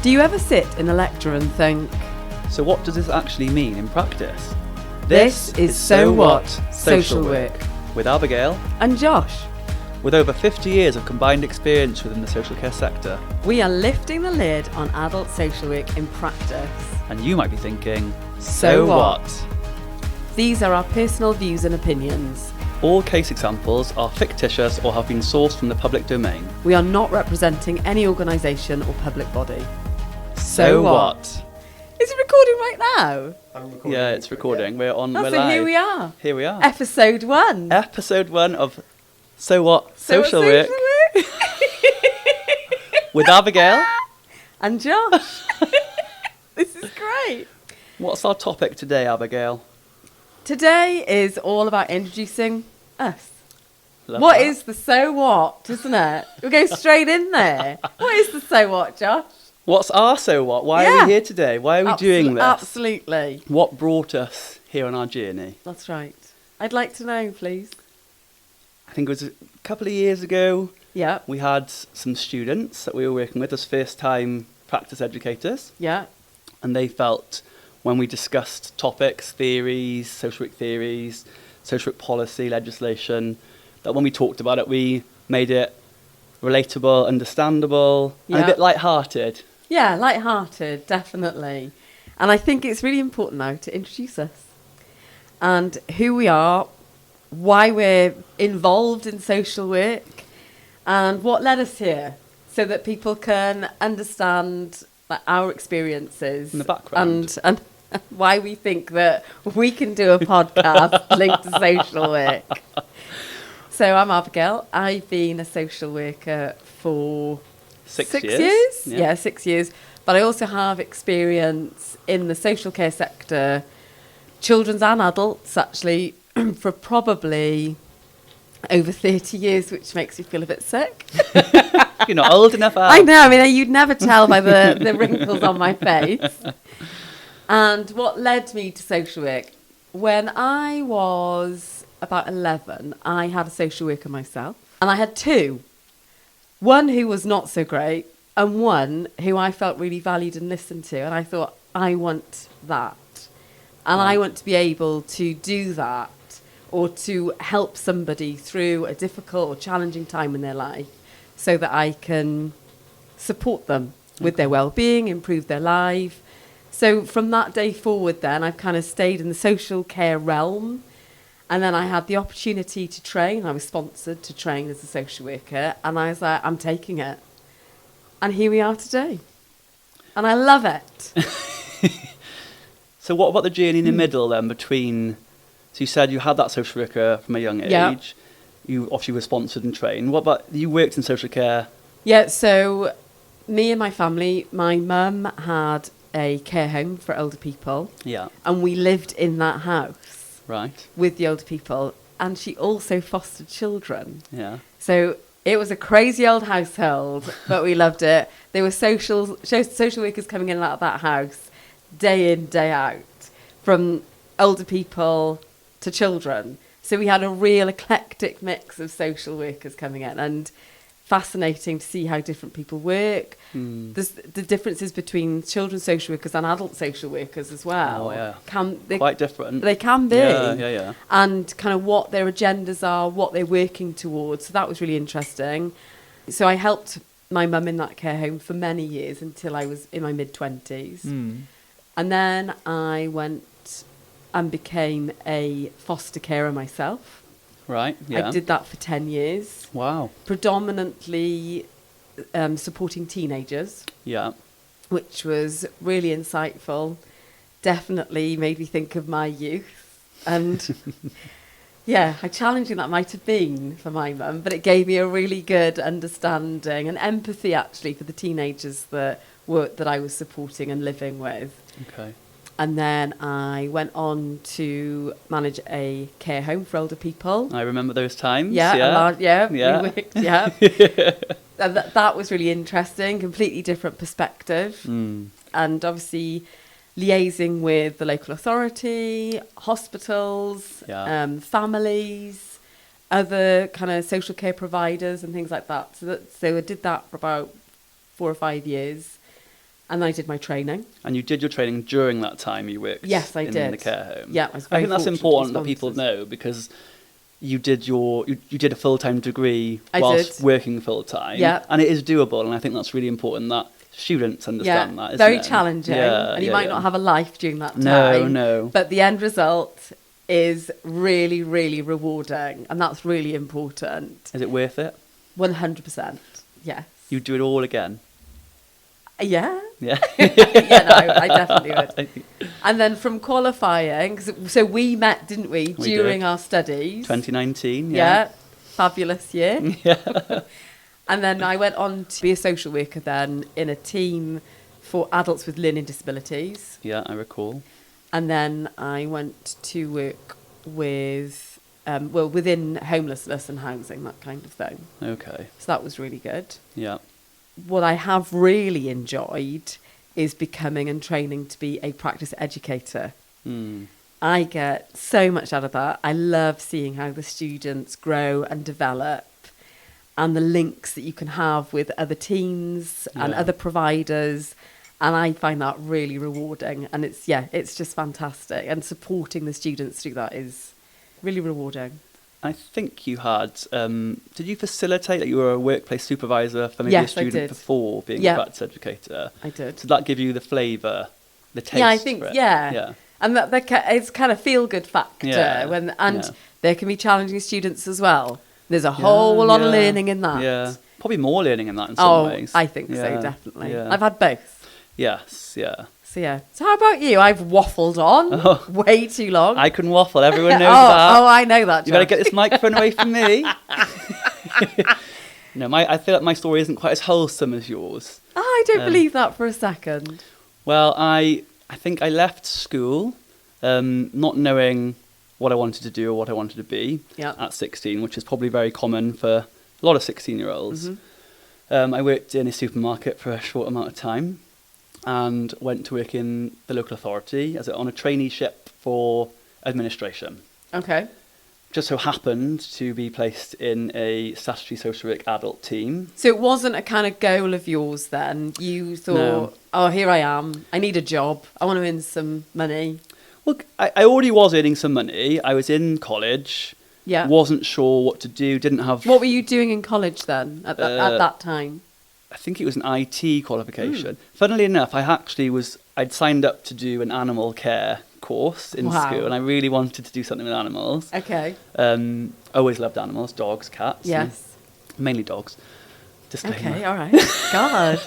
Do you ever sit in a lecture and think, So what does this actually mean in practice? this is So What? Social Work. With Abigail. And Josh, With over 50 years of combined experience within the social care sector. we are lifting the lid on adult social work in practice. And you might be thinking, So what? These are our personal views and opinions. All case examples are fictitious or have been sourced from the public domain. We are not representing any organisation or public body. So what? Is it recording right now? I'm recording. Yeah, it's recording. We're on. Oh, We're so live. here we are. Here we are. Episode 1. Episode 1 of So What? So what Social Work with Abigail. And Josh. This is great. What's our topic today, Abigail? Today is all about introducing us. Love What that. is the so what, isn't it? We'll go straight in there. What is the so what, Josh? What's our so what? Why Yeah. are we here today? Why are we doing this? Absolutely. What brought us here on our journey? That's right. I'd like to know, please. I think it was a couple of years ago. Yeah, We had some students that we were working with as first-time practice educators, yeah, and they felt when we discussed topics, theories, social work theories, social work policy, legislation, that when we talked about it, we made it relatable, understandable, and Yeah. a bit light-hearted. yeah, light-hearted, definitely. And I think it's really important now to introduce us and who we are, why we're involved in social work, and what led us here, so that people can understand like, our experiences In the background. and why we think that we can do a podcast linked to social work. So I'm Abigail. I've been a social worker for 6 6 years. years? Yeah. Yeah, 6 years. But I also have experience in the social care sector, children's and adults actually, for probably over 30 years, which makes me feel a bit sick. You're not old enough, I know, I mean, you'd never tell by the wrinkles on my face. And what led me to social work, when I was about 11, I had a social worker myself. And I had two. One who was not so great, and one who I felt really valued and listened to. And I thought, I want that. And I want to be able to do that, or to help somebody through a difficult or challenging time in their life so that I can support them with their well-being, improve their life. So from that day forward then, I've kind of stayed in the social care realm. And then I had the opportunity to train. I was sponsored to train as a social worker. And I was like, I'm taking it. And here we are today. And I love it. So what about the journey in the middle then between, so you said you had that social worker from a young age, Yeah. you obviously were sponsored and trained. What about, you worked in social care? Yeah, so me and my family, my mum had a care home for older people. Yeah, And we lived in that house right, with the older people. And she also fostered children. yeah. So it was a crazy old household, but we loved it. There were social workers coming in and out of that house day in, day out, from older people to children. So we had a real eclectic mix of social workers coming in, and fascinating to see how different people work. There's the differences between children's social workers and adult social workers as well. Oh, yeah. They, Quite different. they can be. Yeah. And kind of what their agendas are, what they're working towards. So that was really interesting. So I helped my mum in that care home for many years until I was in my mid-20s. And then I went and became a foster carer myself. Right, yeah. I did that for 10 years, Wow, predominantly supporting teenagers, yeah. which was really insightful. Definitely made me think of my youth. And yeah, how challenging that might have been for my mum, but it gave me a really good understanding and empathy actually for the teenagers that I was supporting and living with. Okay. And then I went on to manage a care home for older people. I remember those times. Yeah. Yeah. We worked, yeah. And that was really interesting, completely different perspective. And obviously liaising with the local authority, hospitals, families, other kind of social care providers and things like that. So I did that for about 4 or 5 years. And I did my training. And you did your training during that time you worked Yes, I in did. the care home. Yeah, I was very think that's fortunate important with that people sponsors. know, because you did you did a full-time degree I whilst did. working full-time. Yeah. And it is doable, and I think that's really important that students understand that, isn't very it? challenging. Yeah, And you yeah, might yeah. not have a life during that No, time. no. But the end result is really, really rewarding. And that's really important. Is it worth it? 100%. Yes. You'd do it all again? Yeah. Yeah. Yeah, no, I definitely would. I think And then from qualifying, so we met, didn't we, We during did. our studies. 2019, Yeah. yeah. Fabulous year. Yeah. And then I went on to be a social worker then in a team for adults with learning disabilities. Yeah, I recall. And then I went to work with, within homelessness and housing, that kind of thing. Okay. So that was really good. Yeah. What I have really enjoyed is becoming and training to be a practice educator. Mm. I get so much out of that. I love seeing how the students grow and develop, and the links that you can have with other teams and Yeah. other providers. And I find that really rewarding. And it's just fantastic. And supporting the students through that is really rewarding. I think you had, did you facilitate, that you were a workplace supervisor for maybe Yes, a I student did. before being Yeah. a practice educator? I did. Did that give you the flavour, the taste Yeah, I think, for it? yeah. Yeah. And that it's kind of feel-good factor. Yeah, And yeah. there can be challenging students as well. There's a whole lot of learning in that. Yeah. Probably more learning in that in some ways. I think so, Yeah, definitely. yeah. I've had both. Yes, yeah. So, yeah. So how about you? I've waffled on Oh. way too long. I can waffle, everyone knows oh, that. oh, I know that, You better Josh. get this microphone away from me. No, I feel like my story isn't quite as wholesome as yours. I don't believe that for a second. Well, I think I left school not knowing what I wanted to do or what I wanted to be Yeah. at 16, which is probably very common for a lot of 16-year-olds. I worked in a supermarket for a short amount of time and went to work in the local authority on a traineeship for administration. Okay. Just so happened to be placed in a statutory social work adult team. So it wasn't a kind of goal of yours then? You thought, No. oh, here I am. I need a job. I want to earn some money. Well, I already was earning some money. I was in college. Yeah. Wasn't sure what to do. Didn't have. What were you doing in college then at that time? I think it was an IT qualification. Funnily enough, I'd signed up to do an animal care course in Wow. school, and I really wanted to do something with animals. Okay. Always loved animals, dogs, cats. Yes. Mainly dogs. Disclaimer. Okay, all right. God.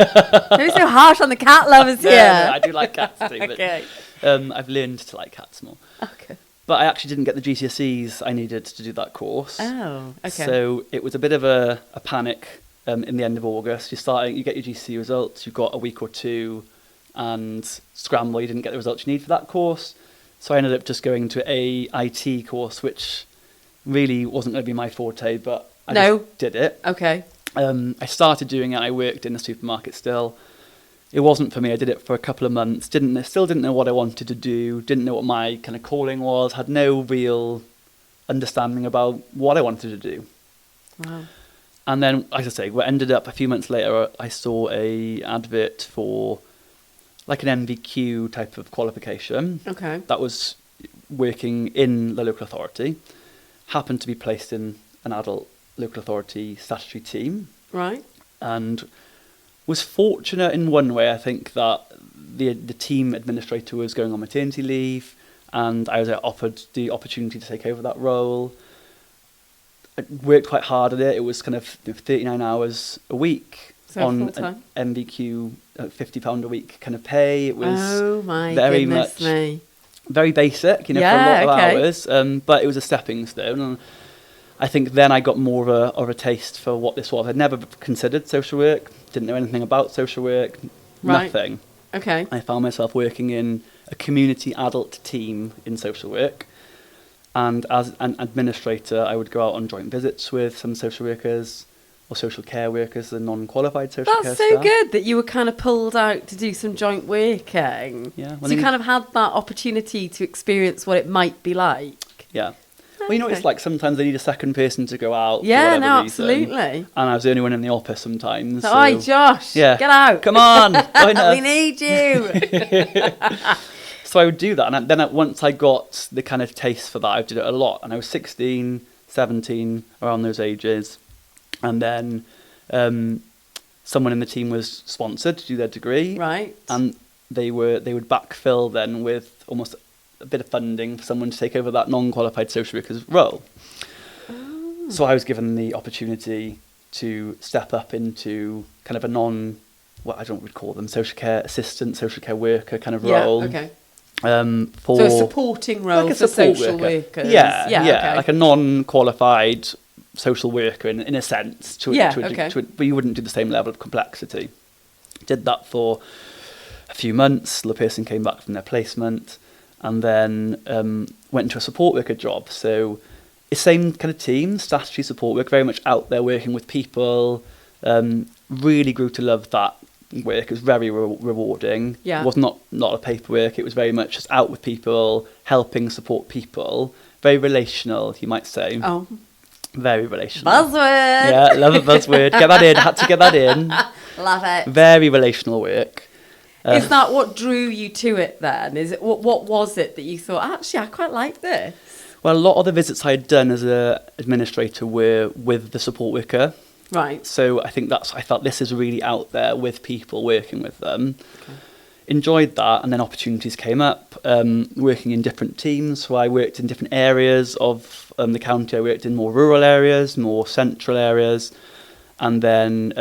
Don't be so harsh on the cat lovers No, here. no, I do like cats too. But, Okay. I've learned to like cats more. Okay. But I actually didn't get the GCSEs I needed to do that course. Oh, okay. So it was a bit of a panic in the end of August. You get your GCSE results, you've got a week or two, and scramble, you didn't get the results you need for that course. So I ended up just going to a IT course, which really wasn't going to be my forte, but I just did it. Okay. I started doing it. I worked in the supermarket still. It wasn't for me. I did it for a couple of months. Still didn't know what I wanted to do. Didn't know what my kind of calling was. Had no real understanding about what I wanted to do. Wow. And then, as I say, what ended up a few months later, I saw a advert for like an NVQ type of qualification. Okay. That was working in the local authority. Happened to be placed in an adult local authority statutory team. Right. And was fortunate in one way. I think that the team administrator was going on maternity leave, and I was offered the opportunity to take over that role. I worked quite hard at it. It was kind of 39 hours a week So on full-time? an MVQ £50 a week kind of pay. It was Oh my very goodness much me. very basic, for a Yeah, lot of okay. hours. But it was a stepping stone, and I think then I got more of a taste for what this was. I'd never considered social work, didn't know anything about social work, Right. nothing. Okay. I found myself working in a community adult team in social work. And as an administrator, I would go out on joint visits with some social workers or social care workers, the non-qualified social care That's so staff. good that you were kind of pulled out to do some joint working. Yeah, So you kind of had that opportunity to experience what it might be like. Yeah. Well, you know, it's like sometimes they need a second person to go out. Yeah, for no, reason. absolutely. And I was the only one in the office sometimes. So, oi, Josh, yeah, get out. Come on. Join us. We need you. So I would do that. And then once I got the kind of taste for that, I did it a lot. And I was 16, 17, around those ages. And then someone in the team was sponsored to do their degree. Right. And they would backfill then with almost a bit of funding for someone to take over that non-qualified social worker's role. Oh. So I was given the opportunity to step up into kind of a what I don't would call them, social care assistant, social care worker kind of role. Yeah, okay. So a supporting role like a for support social worker. workers. Yeah, okay. like a non-qualified social worker in a sense. But you wouldn't do the same level of complexity. Did that for a few months. The person came back from their placement, and then went into a support worker job. So it's same kind of team, statutory support work, very much out there working with people. Really grew to love that work. It was very rewarding. Yeah. It was not a lot of paperwork. It was very much just out with people, helping support people. Very relational, you might say. Oh. Very relational. Buzzword. Yeah, love a buzzword. Get that in. Had to get that in. Love it. Very relational work. Is that what drew you to it then? Is it what was it that you thought, actually, I quite like this? Well, a lot of the visits I had done as an administrator were with the support worker. Right. So I thought this is really out there with people, working with them. Okay. Enjoyed that, and then opportunities came up, working in different teams. So I worked in different areas of the county. I worked in more rural areas, more central areas, and then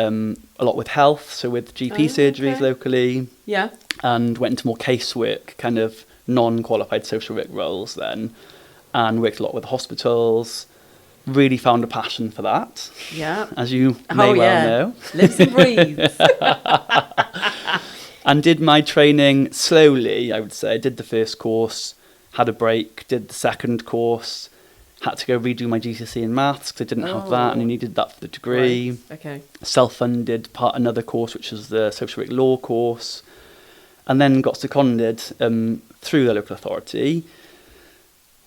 a lot with health, so with GP surgeries locally. Yeah. And went into more casework, kind of non-qualified social work roles then, and worked a lot with hospitals. Really found a passion for that. Yeah. As you may well know. Lives and breathes. And did my training slowly, I would say. Did the first course, had a break, did the second course, had to go redo my GCSE in maths because I didn't have that, and I needed that for the degree. Right. Okay. Self-funded another course, which was the social work law course, and then got seconded through the local authority.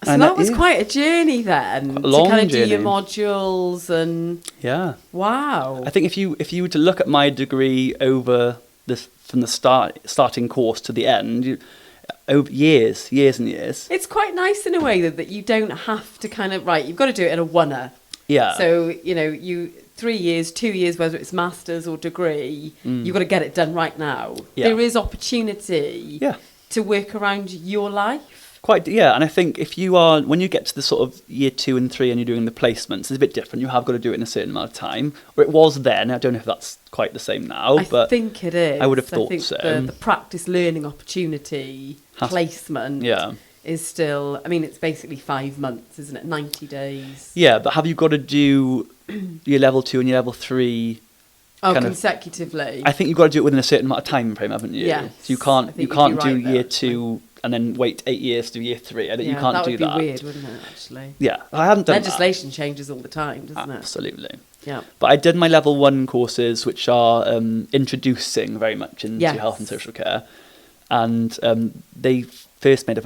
So that was quite a journey then, to kind of do your modules and... Yeah. Wow. I think if you were to look at my degree over this, from the starting course to the end, over years and years. It's quite nice in a way that you don't have to kind of, you've got to do it in a one-er. Yeah. So, 3 years, 2 years, whether it's master's or degree, you've got to get it done right now. Yeah. There is opportunity to work around your life. And I think when you get to the sort of year 2 and 3 and you're doing the placements, it's a bit different. You have got to do it in a certain amount of time, or it was then. I don't know if that's quite the same now. I think it is. I would have thought so. The practice learning opportunity placement is still, it's basically 5 months, isn't it? 90 days. Yeah, but have you got to do your level 2 and your level 3 consecutively? I think you've got to do it within a certain amount of time frame, haven't you? Yes. So you can't do year 2 and then wait 8 years to do year 3. You can't do that. That would be weird, wouldn't it, actually? Yeah, I hadn't done Legislation changes all the time, doesn't it? Absolutely. Yeah. But I did my level 1 courses, which are introducing very much into health and social care. And they first made up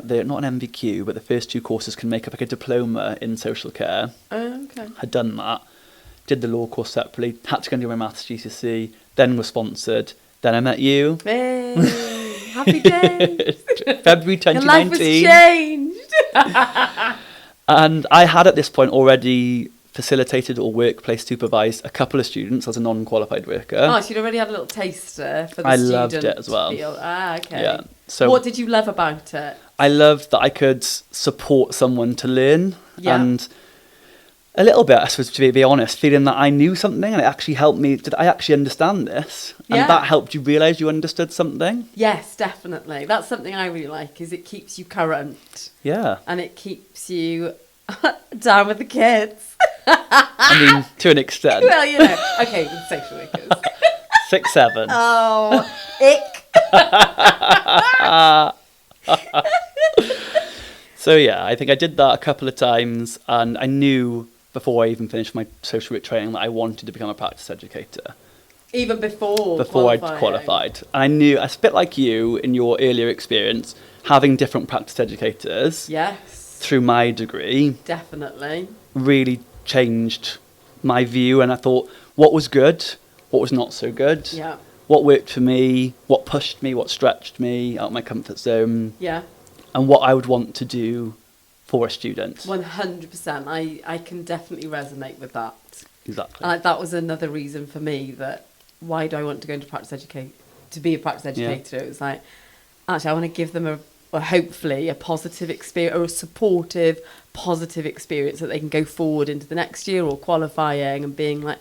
they're not an MVQ, but the first 2 courses can make up a diploma in social care. Oh, okay. Had done that. Did the law course separately. Had to go and do my maths GCSE. Then was sponsored. Then I met you. Hey, happy days. February 2019. Your life has changed. And I had at this point already facilitated or workplace supervised a couple of students as a non-qualified worker. Oh, so you'd already had a little taster for the I student loved it as well. field. Ah, okay. Yeah. So what did you love about it? I loved that I could support someone to learn. Yeah. And a little bit, I suppose, to be honest, feeling that I knew something and it actually helped me. Did I actually understand this? And that helped you realise you understood something? Yes, definitely. That's something I really like, is it keeps you current. Yeah. And it keeps you down with the kids. To an extent. Well, okay, with social workers. 6, 7. Oh, ick. So I think I did that a couple of times, and I knew before I even finished my social work training that I wanted to become a practice educator. Even before I'd qualified. And I knew, a bit like you in your earlier experience, having different practice educators. Yes. through my degree Definitely. really changed my view, and I thought what was good, what was not so good, Yeah. what worked for me, what pushed me, what stretched me out of my comfort zone, Yeah. and what I would want to do for a student. 100%. I can definitely resonate with that. Exactly. And that was another reason for me that why do I want to go into to be a practice educator? It was like, actually, I want to give them hopefully a positive experience, or a supportive, positive experience that they can go forward into the next year or qualifying and being like,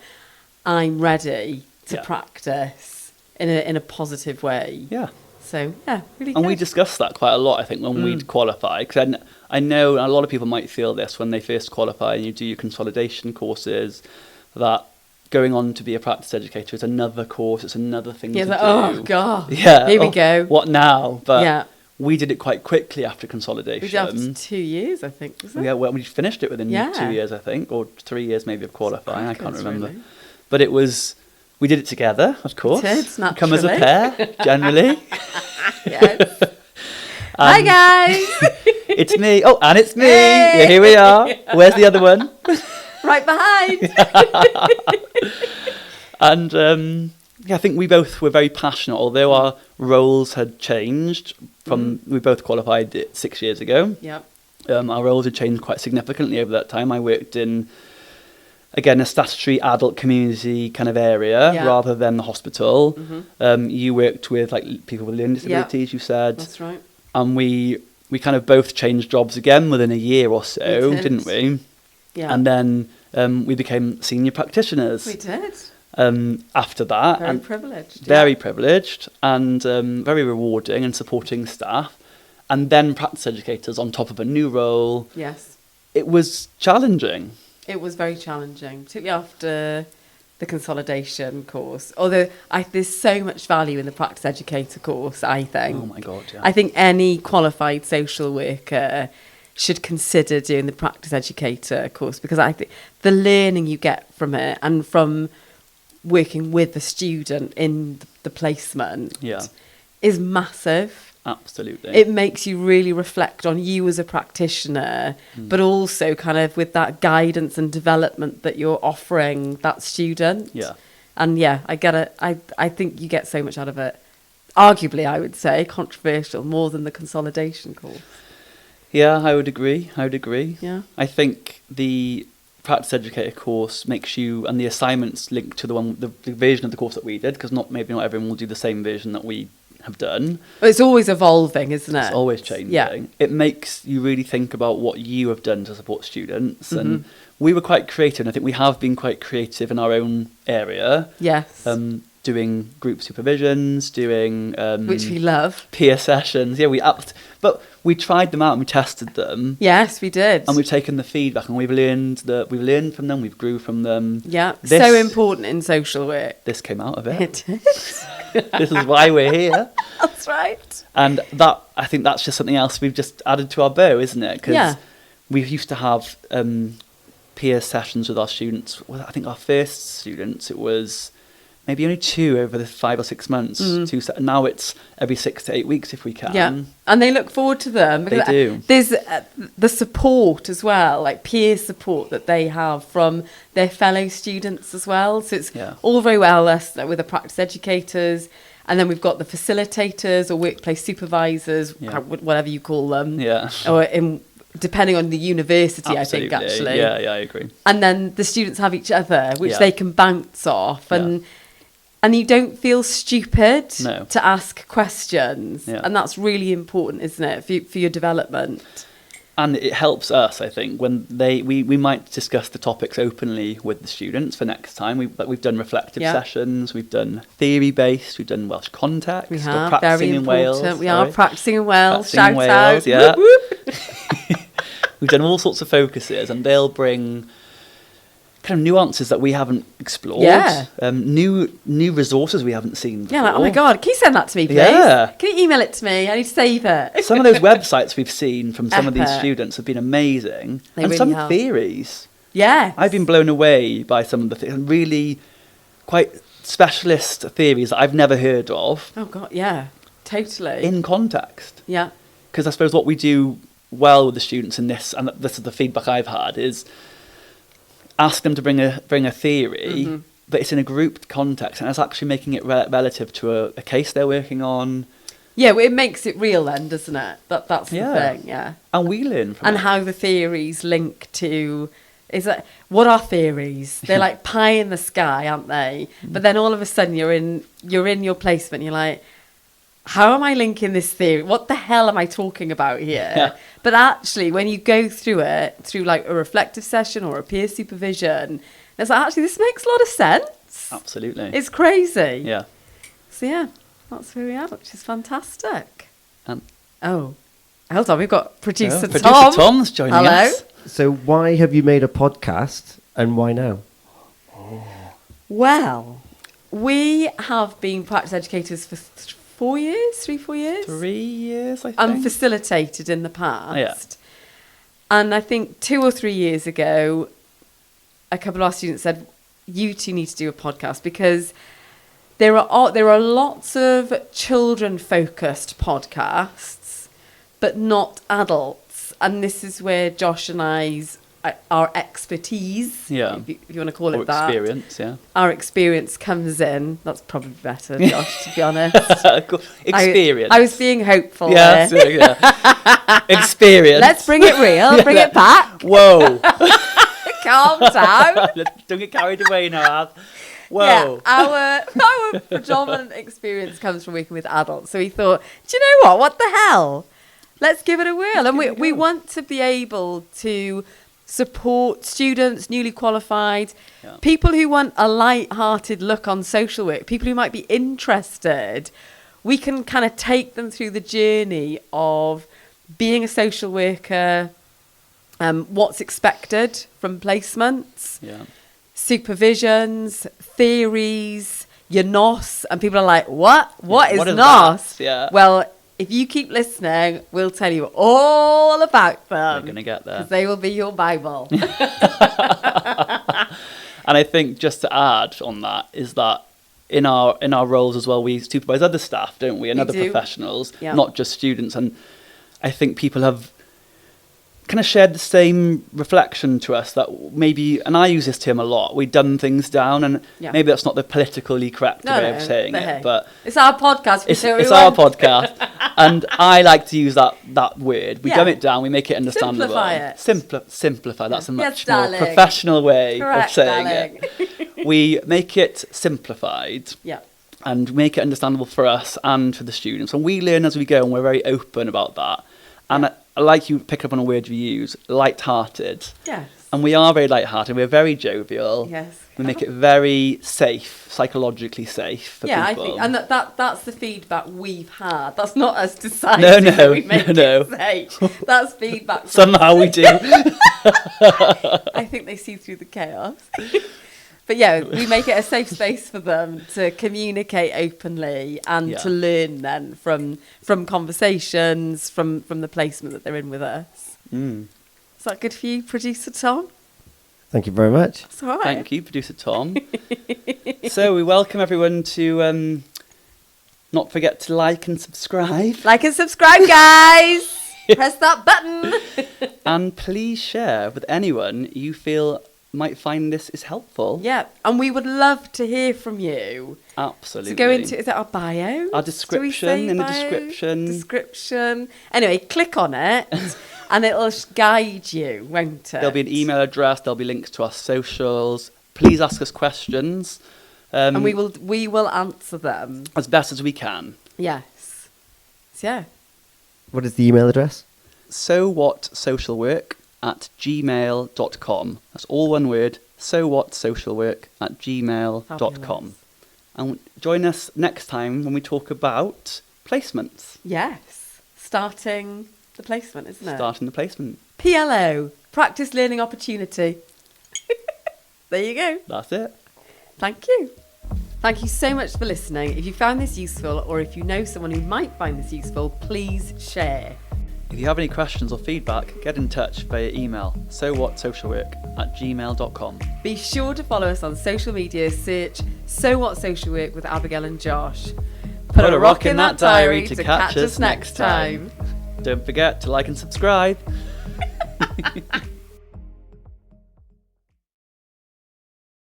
I'm ready to practice in a positive way. Yeah. So, yeah, really And good. we discussed that quite a lot, I think, when we'd qualify. Because I know a lot of people might feel this when they first qualify and you do your consolidation courses, that going on to be a practice educator is another course, it's another thing to like, do. oh, God. Yeah. Here we go. What now? But we did it quite quickly after We consolidation. did after 2 years, I think, was it? Yeah, well, we finished it within 2 years, I think, or 3 years maybe of qualifying. I can't remember. Really. But we did it together, of course. We did, naturally. Come as a pair, generally. Yes. Hi, guys. It's me. Oh, and it's me. Hey. Yeah, here we are. Where's the other one? Right behind. And I think we both were very passionate, although our roles had changed from, we both qualified 6 years ago. Yep. Our roles had changed quite significantly over that time. I worked in, again, a statutory adult community kind of area rather than the hospital. You worked with like people with learning disabilities, you said. That's right. And we kind of both changed jobs again within a year or so, didn't we? Yeah. And then we became senior practitioners. We did. After that. Very privileged. Very privileged and very rewarding and supporting staff. And then practice educators on top of a new role. Yes. It was challenging. It was very challenging, particularly after the consolidation course. Although there's so much value in the practice educator course, I think. Oh my God, yeah. I think any qualified social worker should consider doing the practice educator course, because I think the learning you get from it and from working with the student in the placement is massive. Absolutely. It makes you really reflect on you as a practitioner, but also kind of with that guidance and development that you're offering that student. Yeah. And I get it. I think you get so much out of it. Arguably, I would say, controversial, more than the consolidation course. Yeah, I would agree. Yeah. I think the practice educator course makes you, and the assignments linked to the version of the course that we did, because maybe not everyone will do the same version that we have done. But it's always evolving, isn't it? It's always changing. Yeah. It makes you really think about what you have done to support students. And we were quite creative, and I think we have been quite creative in our own area. Yes. Doing group supervisions, doing which we love. peer sessions. Yeah, but we tried them out and we tested them. Yes, we did. And we've taken the feedback and we've learned from them, we've grew from them. Yeah, so important in social work. This came out of it. It is. This is why we're here. That's right. And I think that's just something else we've just added to our bow, isn't it? Because we used to have peer sessions with our students. Well, I think our first students, it was maybe only 2 over the 5 or 6 months. Now it's every 6 to 8 weeks if we can. Yeah, and they look forward to them. They do. There's the support as well, like peer support that they have from their fellow students as well. So it's all very well us with the practice educators, and then we've got the facilitators or workplace supervisors, whatever you call them. Yeah. Or depending on the university, Absolutely. I think, actually. Yeah, I agree. And then the students have each other, which they can bounce off. And you don't feel stupid to ask questions. Yeah. And that's really important, isn't it, for your development? And it helps us, I think, when we might discuss the topics openly with the students for next time. We've done reflective sessions, we've done theory-based, we've done Welsh context. We have, practicing very in Wales. We are practicing in Wales. Practicing in Wales, out. Whoop, whoop. We've done all sorts of focuses, and they'll bring kind of nuances that we haven't explored. Yeah. New resources we haven't seen before. Yeah, like, oh my God, can you send that to me, please? Yeah. Can you email it to me? I need to save it. Some of those websites we've seen from some of these students have been amazing. And really some theories. Yeah. I've been blown away by some of the really quite specialist theories that I've never heard of. Oh God, yeah, totally. In context. Yeah. Because I suppose what we do well with the students in this, and this is the feedback I've had, is ask them to bring a theory, but it's in a group context, and it's actually making it relative to a case they're working on. Yeah, well, it makes it real then, doesn't it? That's the thing, yeah. And we learn from and it. how the theories link to, what are theories? They're like pie in the sky, aren't they? But then all of a sudden you're in your placement, you're like, how am I linking this theory? What the hell am I talking about here? Yeah. But actually, when you go through it, through like a reflective session or a peer supervision, it's like, actually, this makes a lot of sense. Absolutely. It's crazy. Yeah. So yeah, that's where we are, which is fantastic. And hold on, we've got producer Tom. Producer Tom's joining Hello. us. So why have you made a podcast and why now? Well, we have been practice educators for 4 years, 3-4 years. 3 years, I think. And facilitated in the past. Yeah. And I think 2 or 3 years ago, a couple of our students said, you two need to do a podcast, because there are lots of children-focused podcasts, but not adults. And this is where Josh and our expertise, if you want to call it that. Experience, yeah. Our experience comes in. That's probably better, Josh, to be honest. Experience. I was being hopeful yeah, there. yeah. Experience. Let's bring it real. Bring it back. Whoa. Calm down. Don't get carried away now. Whoa. Yeah, our predominant experience comes from working with adults. So we thought, do you know what? What the hell? Let's give it a whirl. And we want to be able to support students, newly qualified, people who want a light-hearted look on social work, people who might be interested. We can kind of take them through the journey of being a social worker, what's expected from placements, supervisions, theories, your NOS, and people are like, what is NOS? Yeah. Well, if you keep listening, we'll tell you all about them. We're going to get there. Because they will be your Bible. And I think just to add on that is that in our roles as well, we supervise other staff, don't we? And other professionals, not just students. And I think people have kind of shared the same reflection to us that maybe, and I use this term a lot, we dumb things down, and maybe that's not the politically correct way of saying it, but it's our podcast. It's our podcast, and I like to use that word. We dumb it down, we make it understandable. Simplify. That's a much more professional way of saying it. We make it simplified. Yeah. And make it understandable for us and for the students. And we learn as we go, and we're very open about that. And I like you pick up on a word you use, light-hearted. Yes. And we are very light-hearted. We're very jovial. Yes. We make it very safe, psychologically safe for people. I think, and that's the feedback we've had. That's not us deciding No, we make it safe. That's feedback. Somehow we do. I think they see through the chaos. But yeah, we make it a safe space for them to communicate openly and to learn then from conversations, from the placement that they're in with us. Is that good for you, Producer Tom? Thank you very much. That's all right. Thank you, Producer Tom. So we welcome everyone to not forget to like and subscribe. Like and subscribe, guys. Press that button. And please share with anyone you feel might find this is helpful. Yeah, and we would love to hear from you. Absolutely. So go into, is it our bio? Our description, in the description. Description. Anyway, click on it and it'll guide you, won't it? There'll be an email address, there'll be links to our socials. Please ask us questions. And we will answer them. As best as we can. Yes. So, yeah. What is the email address? sowhatsocialwork@gmail.com. That's all one word. sowhatsocialwork@gmail.com. And join us next time when we talk about placements. Yes. Starting the placement, isn't it? Starting the placement. PLO. Practice Learning Opportunity. There you go. That's it. Thank you. Thank you so much for listening. If you found this useful, or if you know someone who might find this useful, please share. If you have any questions or feedback, get in touch via email, sowhatsocialwork@gmail.com. Be sure to follow us on social media, search So What Social Work with Abigail and Josh. Put a rock in that diary to catch us next time. Don't forget to like and subscribe.